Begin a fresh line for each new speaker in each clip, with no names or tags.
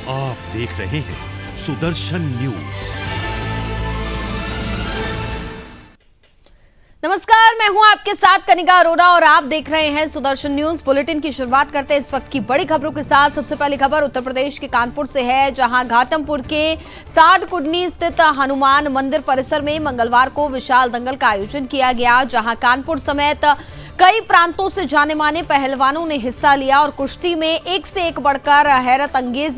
आप देख रहे हैं सुदर्शन न्यूज।
नमस्कार, मैं हूं आपके साथ कनिका अरोड़ा और आप देख रहे हैं सुदर्शन न्यूज। बुलेटिन की शुरुआत करते हैं इस वक्त की बड़ी खबरों के साथ। सबसे पहली खबर उत्तर प्रदेश के कानपुर से है, जहां घाटमपुर के साध कुडनी स्थित हनुमान मंदिर परिसर में मंगलवार को विशाल दंगल का आयोजन किया गया, जहां कानपुर समेत कई प्रांतों से जाने माने पहलवानों ने हिस्सा लिया और कुश्ती में एक से एक बढ़कर हैरत अंगेज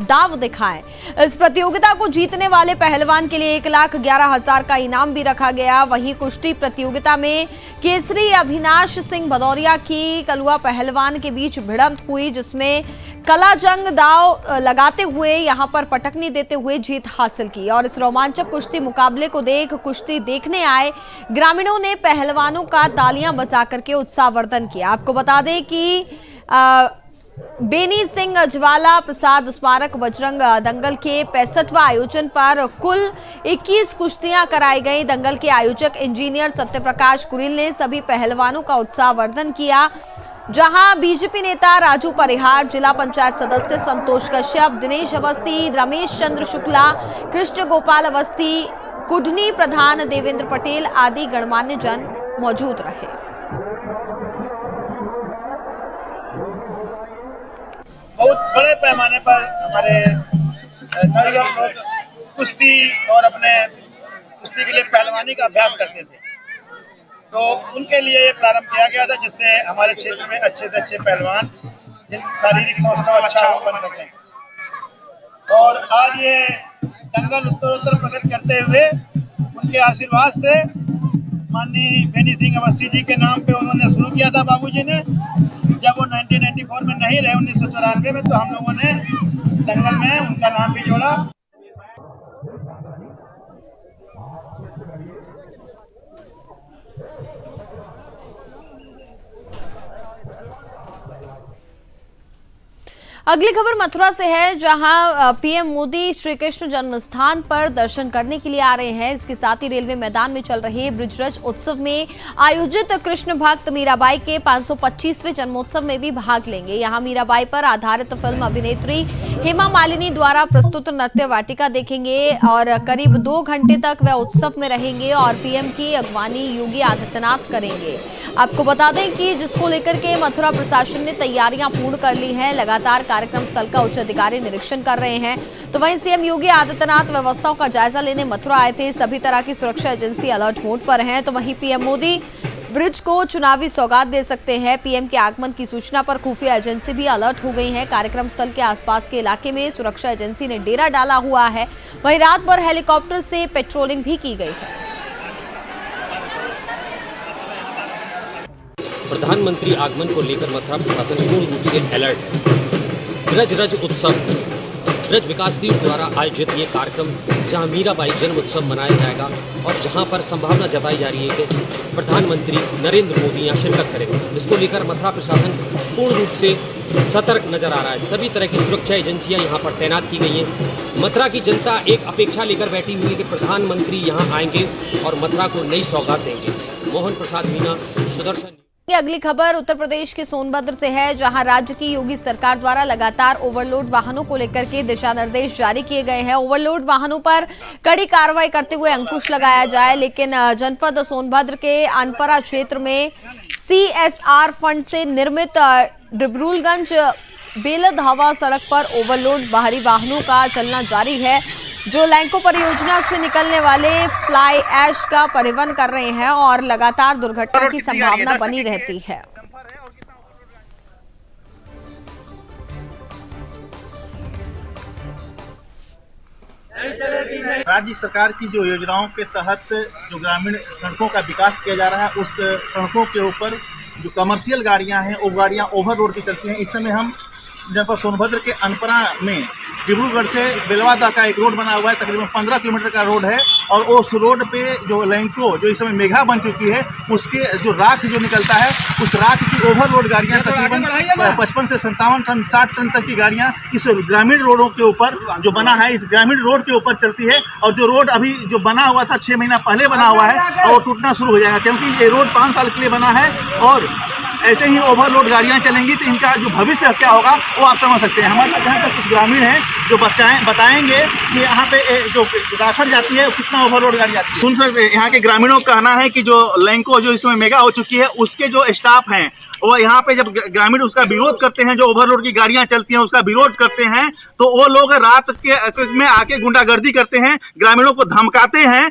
दाव दिखाए। इस प्रतियोगिता को जीतने वाले पहलवान के लिए 1,11,000 का इनाम भी रखा गया। वहीं कुश्ती प्रतियोगिता में केसरी अभिनाश सिंह भदौरिया की कलुआ पहलवान के बीच भिड़ंत हुई, जिसमें कला जंग दाव लगाते हुए यहां पर पटकनी देते हुए जीत हासिल की। और इस रोमांचक कुश्ती मुकाबले को कुश्ती देखने आए ग्रामीणों ने पहलवानों का तालियां बजा करके उत्साहवर्धन किया। आपको बता दें कि बेनी सिंह ज्वाला प्रसाद स्मारक बजरंग दंगल के 65वां आयोजन पर कुल 21 कुश्तियां कराई गई। दंगल के आयोजक इंजीनियर सत्यप्रकाश कुरिल ने सभी पहलवानों का उत्साहवर्धन किया, जहां बीजेपी नेता राजू परिहार, जिला पंचायत सदस्य संतोष कश्यप, दिनेश अवस्थी, रमेश चंद्र शुक्ला, कृष्ण गोपाल अवस्थी, कुडनी प्रधान देवेंद्र पटेल आदि गणमान्य जन मौजूद रहे।
बहुत बड़े पैमाने पर हमारे नौजवान लोग कुश्ती और अपने कुश्ती के लिए पहलवानी का अभ्यास करते थे, तो उनके लिए ये प्रारंभ किया गया था, जिससे हमारे क्षेत्र में अच्छे से अच्छे पहलवान जिन शारीरिक सौष्ठव अच्छा बन सकें। और आज ये दंगल उत्तरोत्तर प्रगति करते हुए उनके आशीर्वाद से माननीय बेनी सिंह अवस्थी जी के नाम पे उन्होंने शुरू किया था बाबूजी ने। जब वो 1994 में नहीं रहे 1994 में, तो हम लोगों ने दंगल में उनका नाम भी जोड़ा।
अगली खबर मथुरा से है, जहां पीएम मोदी श्री कृष्ण जन्म स्थान पर दर्शन करने के लिए आ रहे हैं। इसके साथ ही रेलवे मैदान में चल रहे ब्रिजरज उत्सव में आयोजित कृष्ण भक्त मीराबाई के 525वें जन्मोत्सव में भी भाग लेंगे। यहां मीराबाई पर आधारित फिल्म अभिनेत्री हेमा मालिनी द्वारा प्रस्तुत नृत्य वाटिका देखेंगे और करीब 2 घंटे तक वह उत्सव में रहेंगे और पीएम की अगवानी योगी आदित्यनाथ करेंगे। आपको बता दें कि जिसको लेकर के मथुरा प्रशासन ने तैयारियां पूर्ण कर ली हैं। लगातार कार्यक्रम स्थल का उच्च अधिकारी निरीक्षण कर रहे हैं। तो वहीं सीएम योगी आदित्यनाथ व्यवस्थाओं का जायजा लेने मथुरा आए थे। सभी तरह की सुरक्षा एजेंसी अलर्ट मोड पर हैं। तो वहीं पीएम मोदी ब्रिज को चुनावी सौगात दे सकते हैं। पीएम के आगमन की सूचना पर खुफिया एजेंसी भी अलर्ट हो गई है। कार्यक्रम स्थल के आसपास के इलाके में सुरक्षा एजेंसी ने डेरा डाला हुआ है। वहीं रात भर हेलीकॉप्टर से पेट्रोलिंग भी की गई है।
प्रधानमंत्री आगमन को लेकर मथुरा प्रशासन पूर्ण रूप से अलर्ट है। ब्रज उत्सव ब्रज विकास तीर्थ द्वारा आयोजित ये कार्यक्रम, जहां मीराबाई जन्म उत्सव मनाया जाएगा और जहां पर संभावना जताई जा रही है कि प्रधानमंत्री नरेंद्र मोदी यहाँ शिरकत करेंगे, जिसको लेकर मथुरा प्रशासन पूर्ण रूप से सतर्क नजर आ रहा है। सभी तरह की सुरक्षा एजेंसियां यहाँ पर तैनात की गई हैं। मथुरा की जनता एक अपेक्षा लेकर बैठी हुई है कि प्रधानमंत्री यहाँ आएंगे और मथुरा को नई सौगात देंगे। मोहन प्रसाद मीना, सुदर्शन।
अगली खबर उत्तर प्रदेश के सोनभद्र से है, जहां राज्य की योगी सरकार द्वारा लगातार ओवरलोड वाहनों को लेकर के दिशा निर्देश जारी किए गए हैं। ओवरलोड वाहनों पर कड़ी कार्रवाई करते हुए अंकुश लगाया जाए, लेकिन जनपद सोनभद्र के अनपरा क्षेत्र में CSR फंड से निर्मित डिब्रूगंज बेलद हवा सड़क पर ओवरलोड बाहरी वाहनों का चलना जारी है, जो लैंको परियोजना से निकलने वाले फ्लाई ऐश का परिवहन कर रहे हैं और लगातार दुर्घटना की संभावना बनी रहती है।
राज्य सरकार की जो योजनाओं के तहत जो ग्रामीण सड़कों का विकास किया जा रहा है, उस सड़कों के ऊपर जो कमर्शियल गाड़ियां हैं वो गाड़ियां ओवर रोड की चलती हैं। इस समय हम जनपद सोनभद्र के अनपरा में डिब्रूगढ़ से बेलवादा का एक रोड बना हुआ है, तकरीबन 15 किलोमीटर का रोड है, और उस रोड पे जो लैंको जो इस समय मेघा बन चुकी है, उसके जो राख जो निकलता है, उस राख की ओवरलोड गाड़ियां तकरीबन 55 से 57 टन 60 टन तक की गाड़ियां इस ग्रामीण रोडों के ऊपर जो बना है, इस ग्रामीण रोड के ऊपर चलती है। और जो रोड अभी जो बना हुआ था 6 महीना पहले बना हुआ है और वो टूटना शुरू हो जाएगा, क्योंकि ये रोड 5 साल के लिए बना है और
ऐसे ही ओवरलोड गाड़ियाँ चलेंगी तो इनका जो भविष्य क्या होगा वो आप समझ सकते हैं। हमारे साथ यहाँ पर कुछ ग्रामीण हैं जो बताएंगे कि यहाँ पे जो राशन जाती है कितना ओवरलोड गाड़ी आती है। सुन सकते यहाँ के ग्रामीणों का कहना है कि जो लैंको जो इसमें मेगा हो चुकी है उसके जो स्टाफ हैं वो यहाँ पे जब ग्रामीण उसका विरोध करते हैं, जो ओवरलोड की गाड़ियाँ चलती हैं उसका विरोध करते हैं, तो वो लोग रात के में आके गुंडागर्दी करते हैं, ग्रामीणों को धमकाते हैं।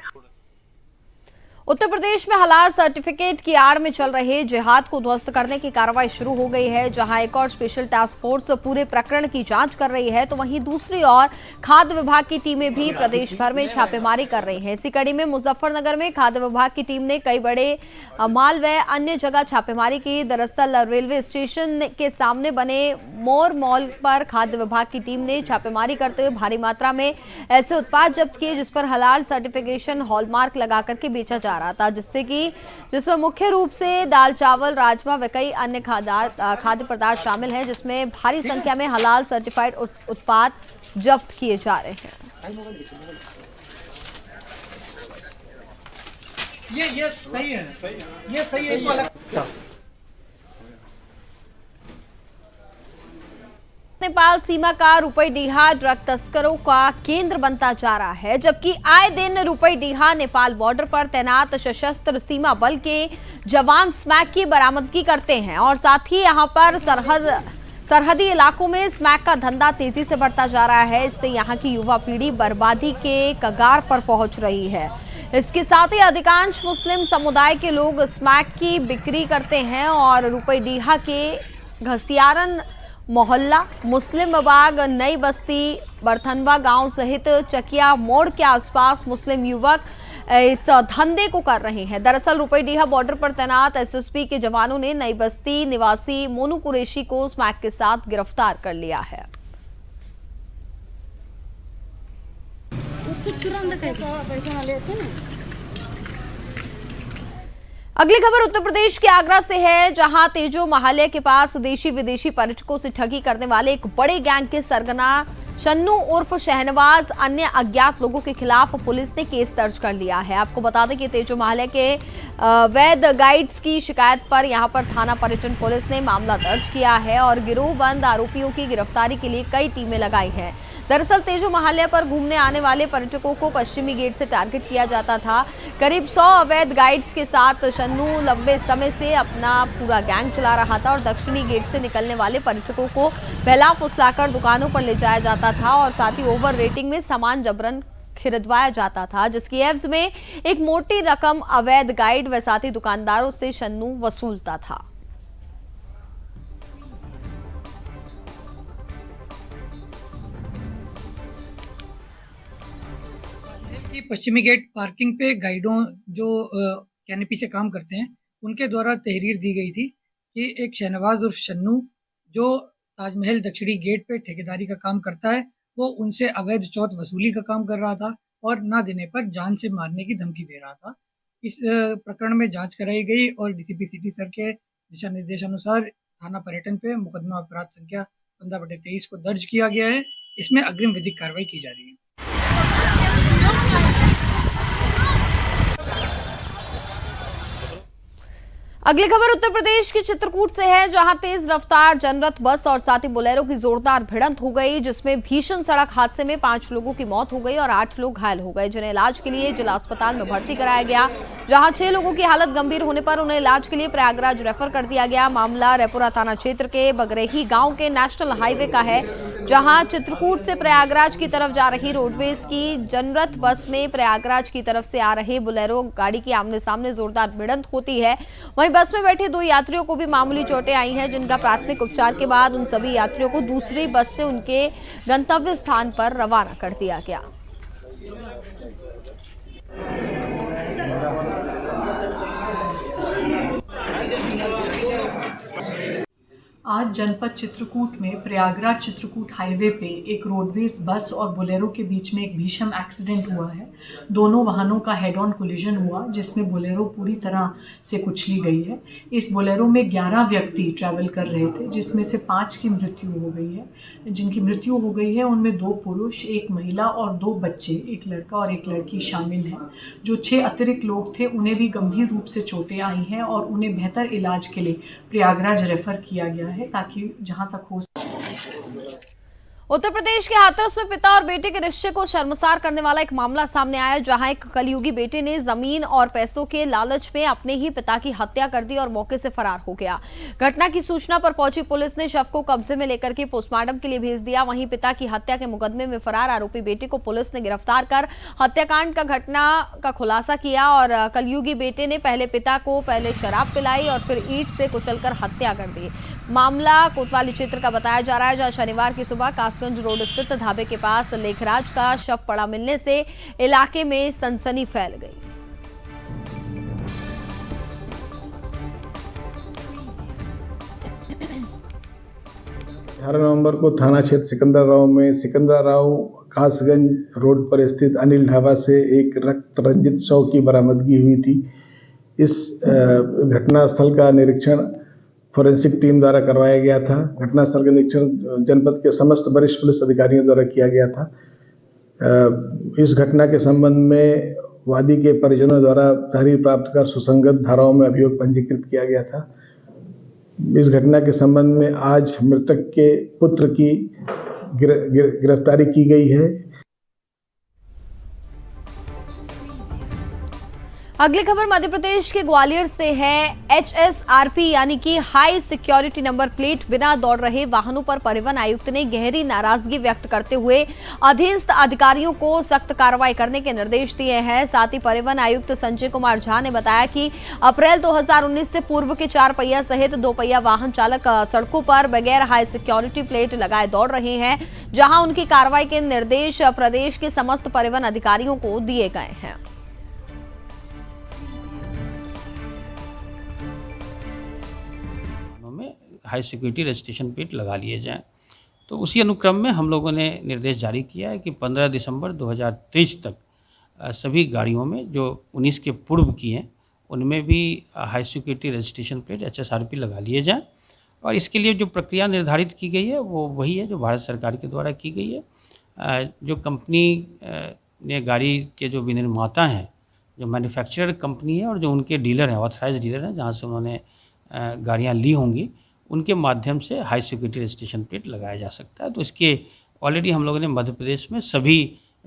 उत्तर प्रदेश में हलाल सर्टिफिकेट की आड़ में चल रहे जिहाद को ध्वस्त करने की कार्रवाई शुरू हो गई है। जहां एक और स्पेशल टास्क फोर्स पूरे प्रकरण की जांच कर रही है, तो वहीं दूसरी ओर खाद्य विभाग की टीमें भी प्रदेश भर में छापेमारी कर रही हैं। इसी कड़ी में मुजफ्फरनगर में खाद्य विभाग की टीम ने कई बड़े माल व अन्य जगह छापेमारी की। दरअसल रेलवे स्टेशन के सामने बने मोर मॉल पर खाद्य विभाग की टीम ने छापेमारी करते हुए भारी मात्रा में ऐसे उत्पाद जब्त किए जिस पर हलाल सर्टिफिकेशन हॉलमार्क लगा करके बेचा जा रहा था, जिसमें मुख्य रूप से दाल, चावल, राजमा व कई अन्य खाद्य पदार्थ शामिल हैं, जिसमें भारी संख्या में हलाल सर्टिफाइड उत्पाद जब्त किए जा रहे हैं।
ये सही है, ये सही है।
नेपाल सीमा का रुपईडीहा ड्रग तस्करों का केंद्र बनता जा रहा है, जबकि आए दिन रुपईडीहा नेपाल बॉर्डर पर तैनात सशस्त्र सीमा बल के जवान स्मैक की बरामदगी करते हैं और साथ ही यहां पर सरहदी इलाकों में स्मैक का धंधा तेजी से बढ़ता जा रहा है। इससे यहां की युवा पीढ़ी बर्बादी के कगार पर पहुंच रही है। इसके साथ ही अधिकांश मुस्लिम समुदाय के लोग स्मैक की बिक्री करते हैं और रुपईडीहा के घसियारन मोहल्ला, मुस्लिम बाग, नई बस्ती, बरथनवा गांव सहित चकिया मोड़ के आसपास मुस्लिम युवक इस धंधे को कर रहे हैं। दरअसल रुपईडीहा बॉर्डर पर तैनात एसएसपी के जवानों ने नई बस्ती निवासी मोनू कुरैशी को स्मैक के साथ गिरफ्तार कर लिया है। अगली खबर उत्तर प्रदेश के आगरा से है, जहां तेजो महालय के पास देशी विदेशी पर्यटकों से ठगी करने वाले एक बड़े गैंग के सरगना शन्नू उर्फ शहनवाज अन्य अज्ञात लोगों के खिलाफ पुलिस ने केस दर्ज कर लिया है। आपको बता दें कि तेजो महालय के वैध गाइड्स की शिकायत पर यहां पर थाना पर्यटन पुलिस ने मामला दर्ज किया है और गिरोहबंद आरोपियों की गिरफ्तारी के लिए कई टीमें लगाई हैं। दरअसल तेजो महालय पर घूमने आने वाले पर्यटकों को पश्चिमी गेट से टारगेट किया जाता था। करीब 100 अवैध गाइड्स के साथ शन्नू लंबे समय से अपना पूरा गैंग चला रहा था और दक्षिणी गेट से निकलने वाले पर्यटकों को बहला फुसलाकर दुकानों पर ले जाया जाता था और साथ ही ओवर रेटिंग में सामान जबरन खरीदवाया जाता था, जिसकी एवज में एक मोटी रकम अवैध गाइड व साथ ही दुकानदारों से शन्नू वसूलता था।
कि पश्चिमी गेट पार्किंग पे गाइडों जो कैनेपी से काम करते हैं उनके द्वारा तहरीर दी गई थी कि एक शहनवाज उर्फ शन्नू जो ताजमहल दक्षिणी गेट पे ठेकेदारी का काम करता है, वो उनसे अवैध चौथ वसूली का काम कर रहा था और ना देने पर जान से मारने की धमकी दे रहा था। इस प्रकरण में जांच कराई गई और डीसीपी सिटी सर के दिशा निर्देशानुसार थाना पर्यटन पे मुकदमा अपराध संख्या 15/23 को दर्ज किया गया है। इसमें अग्रिम विधिक कार्रवाई की जा रही है।
अगली खबर उत्तर प्रदेश के चित्रकूट से है, जहां तेज रफ्तार जनरत बस और साथ ही बोलेरो की जोरदार भिड़ंत हो गई, जिसमें भीषण सड़क हादसे में 5 लोगों की मौत हो गई और 8 लोग घायल हो गए, जिन्हें इलाज के लिए जिला अस्पताल में भर्ती कराया गया। जहां 6 लोगों की हालत गंभीर होने पर उन्हें इलाज के लिए प्रयागराज रेफर कर दिया गया। मामला रेपुरा थाना क्षेत्र के बगरेही गाँव के नेशनल हाईवे का है, जहाँ चित्रकूट से प्रयागराज की तरफ जा रही रोडवेज की जनरत बस में प्रयागराज की तरफ से आ रहे बोलेरो गाड़ी की आमने सामने जोरदार भिड़ंत होती है। वहीं बस में बैठे 2 यात्रियों को भी मामूली चोटें आई हैं, जिनका प्राथमिक उपचार के बाद उन सभी यात्रियों को दूसरी बस से उनके गंतव्य स्थान पर रवाना कर दिया गया।
आज जनपद चित्रकूट में प्रयागराज चित्रकूट हाईवे पे एक रोडवेज बस और बोलेरो के बीच में एक भीषण एक्सीडेंट हुआ है। दोनों वाहनों का हेड ऑन कोलिजन हुआ जिसमें बोलेरो पूरी तरह से कुचली गई है। इस बोलेरो में 11 व्यक्ति ट्रैवल कर रहे थे जिसमें से 5 की मृत्यु हो गई है। जिनकी मृत्यु हो गई है उनमें 2 पुरुष, 1 महिला और 2 बच्चे, एक लड़का और एक लड़की शामिल हैं। जो 6 अतिरिक्त लोग थे उन्हें भी गंभीर रूप से चोटें आई हैं और उन्हें बेहतर इलाज के लिए प्रयागराज रेफर किया गया है ताकि जहां तक हो।
उत्तर प्रदेश के हाथरस में पिता और बेटे के रिश्ते को शर्मसार करने वाला एक मामला सामने आया, जहां एक कलयुगी बेटे ने जमीन और पैसों के लालच में अपने ही पिता की हत्या कर दी और मौके से फरार हो गया। घटना की सूचना पर पहुंची पुलिस ने शव को कब्जे में लेकर के पोस्टमार्टम के लिए भेज दिया। वहीं पिता की हत्या के मुकदमे में फरार आरोपी बेटे को पुलिस ने गिरफ्तार कर हत्याकांड का घटना का खुलासा किया। और कलयुगी बेटे ने पहले पिता को पहले शराब पिलाई और फिर ईंट से कुचलकर हत्या कर दी। मामला कोतवाली क्षेत्र का बताया जा रहा है, जहां शनिवार की सुबह कासगंज रोड स्थित ढाबे के पास लेखराज का शव पड़ा मिलने से इलाके में सनसनी फैल गई।
18 नवंबर को थाना क्षेत्र सिकंदराबाद में सिकंदराबाद कासगंज रोड पर स्थित अनिल ढाबा से एक रक्त रंजित शव की बरामदगी हुई थी। इस घटना स्थल का निरीक्षण फॉरेंसिक टीम द्वारा करवाया गया था। घटनास्थल का निरीक्षण जनपद के समस्त वरिष्ठ पुलिस अधिकारियों द्वारा किया गया था। इस घटना के संबंध में वादी के परिजनों द्वारा तहरीर प्राप्त कर सुसंगत धाराओं में अभियोग पंजीकृत किया गया था। इस घटना के संबंध में आज मृतक के पुत्र की गिरफ्तारी की गई है।
अगली खबर मध्य प्रदेश के ग्वालियर से है। HSRP यानी कि हाई सिक्योरिटी नंबर प्लेट बिना दौड़ रहे वाहनों पर परिवहन आयुक्त ने गहरी नाराजगी व्यक्त करते हुए अधीनस्थ अधिकारियों को सख्त कार्रवाई करने के निर्देश दिए हैं। साथ ही परिवहन आयुक्त संजय कुमार झा ने बताया कि अप्रैल 2019 से पूर्व के 4 पहिया सहित 2 पहिया वाहन चालक सड़कों पर बगैर हाई सिक्योरिटी प्लेट लगाए दौड़ रहे हैं, जहां उनकी कार्रवाई के निर्देश प्रदेश के समस्त परिवहन अधिकारियों को दिए गए हैं।
हाई सिक्योरिटी रजिस्ट्रेशन प्लेट लगा लिए जाएं। तो उसी अनुक्रम में हम लोगों ने निर्देश जारी किया है कि 15 दिसंबर 2023 तक सभी गाड़ियों में जो 19 के पूर्व की हैं उनमें भी high security registration plate HSRP लगा लिए जाएं। और इसके लिए जो प्रक्रिया निर्धारित की गई है वो वही है जो भारत सरकार के द्वारा की गई है। जो कंपनी ने गाड़ी के जो विनिर्माता हैं, जो मैन्युफैक्चरर कंपनी है और जो उनके डीलर हैं, ऑथराइज डीलर हैं, जहाँ से उन्होंने गाड़ियाँ ली होंगी, उनके माध्यम से हाई सिक्योरिटी रजिस्ट्रेशन प्लेट लगाया जा सकता है। तो इसके ऑलरेडी हम लोगों ने मध्य प्रदेश में सभी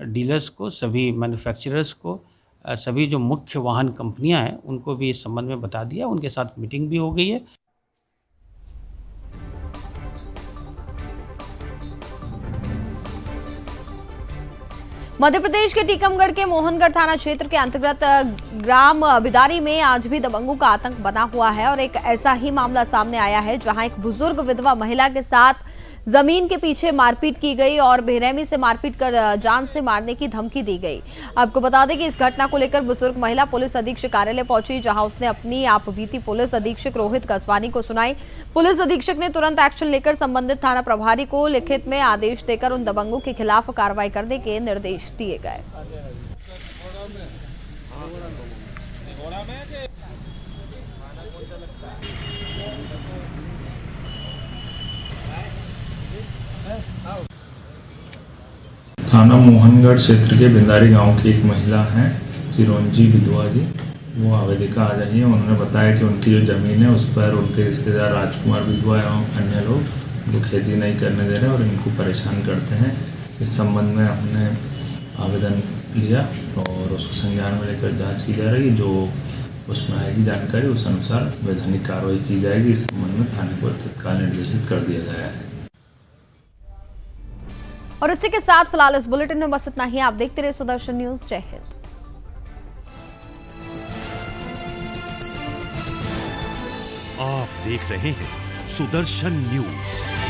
डीलर्स को, सभी मैन्युफैक्चरर्स को, सभी जो मुख्य वाहन कंपनियां हैं उनको भी इस संबंध में बता दिया। उनके साथ मीटिंग भी हो गई है।
मध्य प्रदेश के टीकमगढ़ के मोहनगढ़ थाना क्षेत्र के अंतर्गत ग्राम बिदारी में आज भी दबंगों का आतंक बना हुआ है और एक ऐसा ही मामला सामने आया है, जहां एक बुजुर्ग विधवा महिला के साथ जमीन के पीछे मारपीट की गई और बेरहमी से मारपीट कर जान से मारने की धमकी दी गई। आपको बता दें कि इस घटना को लेकर बुजुर्ग महिला पुलिस अधीक्षक कार्यालय पहुंची, जहां उसने अपनी आपबीती पुलिस अधीक्षक रोहित कसवानी को सुनाई। पुलिस अधीक्षक ने तुरंत एक्शन लेकर संबंधित थाना प्रभारी को लिखित में आदेश देकर उन दबंगों के खिलाफ कार्रवाई करने के निर्देश दिए गए।
थाना मोहनगढ़ क्षेत्र के बिंदारी गांव की एक महिला हैं चिरंजी विधवा जी, वो आवेदिका आ रही है। उन्होंने बताया कि उनकी जो ज़मीन है उस पर उनके रिश्तेदार राजकुमार विधवा एवं अन्य लोग उनको खेती नहीं करने दे रहे और इनको परेशान करते हैं। इस संबंध में हमने आवेदन लिया और उसको संज्ञान में लेकर जाँच की जा रही है। जो उसमें आएगी जानकारी उस अनुसार वैधानिक कार्रवाई की जाएगी। इस संबंध में थाने को तत्काल निर्देशित कर दिया गया है।
और इसी के साथ फिलहाल इस बुलेटिन में बस इतना ही। आप देखते रहे सुदर्शन न्यूज। जय हिंद।
आप देख रहे हैं सुदर्शन न्यूज।